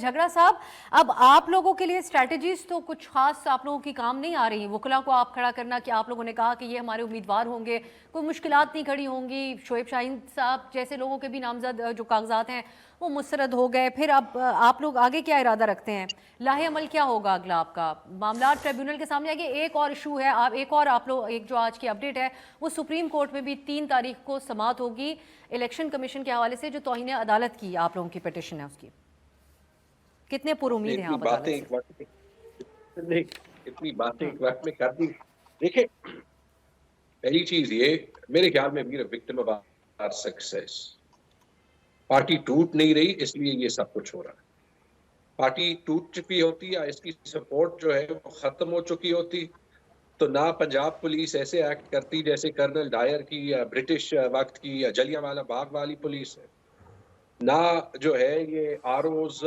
झगड़ा साहब, अब आप लोगों के लिए स्ट्रैटेजीज तो कुछ खास आप लोगों की काम नहीं आ रही। वकला को आप खड़ा करना कि आप लोगों ने कहा कि ये हमारे उम्मीदवार होंगे, कोई मुश्किलात नहीं खड़ी होंगी। शोएब शाहीन साहब जैसे लोगों के भी नामजद जो कागजात हैं वो मुस्तरद हो गए। फिर अब आप लोग आगे क्या इरादा रखते हैं? लाहे अमल क्या होगा अगला? आपका मामला ट्रिब्यूनल के सामने आगे। एक और इशू है, आप लोग एक जो आज की अपडेट है वो सुप्रीम कोर्ट में भी 3 तारीख को समाअत होगी इलेक्शन कमीशन के हवाले से, जो तौहीन अदालत की आप लोगों की पिटिशन है उसकी। कितने पुरुमीद हैं आप अदालत से? इतनी बातें एक वक्त में कर दी। देखिए, पहली चीज ये, मेरे ख्याल में we are victim of our success. Party टूट नहीं रही, इसलिए ये सब कुछ हो रहा है। पार्टी टूट चुकी होती या इसकी सपोर्ट जो है वो खत्म हो चुकी होती तो ना पंजाब पुलिस ऐसे एक्ट करती जैसे कर्नल डायर की या ब्रिटिश वक्त की या जलियांवाला बाग वाली पुलिस है। ना जो है ये आरओज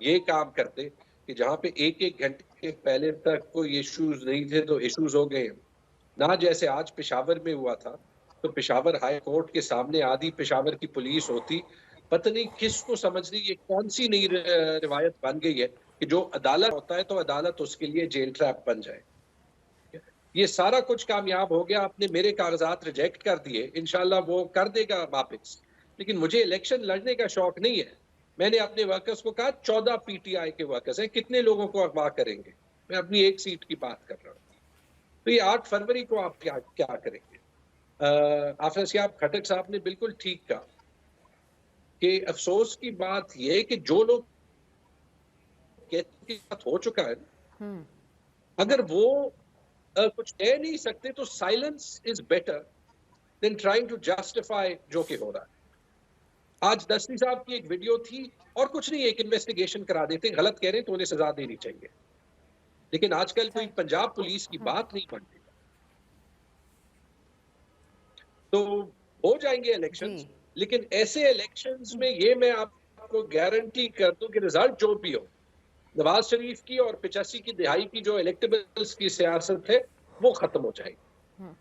ये काम करते कि जहां पे एक एक घंटे पहले तक कोई इश्यूज नहीं थे तो इश्यूज हो गए। ना जैसे आज पेशावर में हुआ था तो पेशावर हाई कोर्ट के सामने आधी पेशावर की पुलिस होती। पता नहीं किसको समझ रही, ये कौन सी नई रिवायत बन गई है कि जो अदालत होता है तो अदालत उसके लिए जेल ट्रैप बन जाए। ये सारा कुछ कामयाब हो गया। आपने मेरे कागजात रिजेक्ट कर दिए, इंशाल्लाह वो कर देगा वापस, लेकिन मुझे इलेक्शन लड़ने का शौक नहीं है। मैंने अपने वर्कर्स को कहा 14 पीटीआई के वर्कर्स हैं, कितने लोगों को अगवा करेंगे? मैं अपनी एक सीट की बात कर रहा हूँ। तो ये 8 फरवरी को आप क्या करेंगे? आफिया सियाब खटक साहब ने बिल्कुल ठीक कहा कि अफसोस की बात यह कि जो लोग कहते हो चुका है, अगर वो कुछ कह नहीं सकते तो silence is better than trying to justify जो कि हो रहा है। आज दस्ती साहब की एक वीडियो थी और कुछ नहीं, एक इन्वेस्टिगेशन करा देते, गलत कह रहे हैं तो उन्हें सजा देनी चाहिए, लेकिन आजकल कोई पंजाब पुलिस की बात नहीं बनती। तो हो जाएंगे इलेक्शंस, लेकिन ऐसे इलेक्शंस में ये मैं आपको गारंटी कर दूं कि रिजल्ट जो भी हो, नवाज शरीफ की और 85 की दिहाई की जो इलेक्टेबल्स की सियासत है वो खत्म हो जाएगी।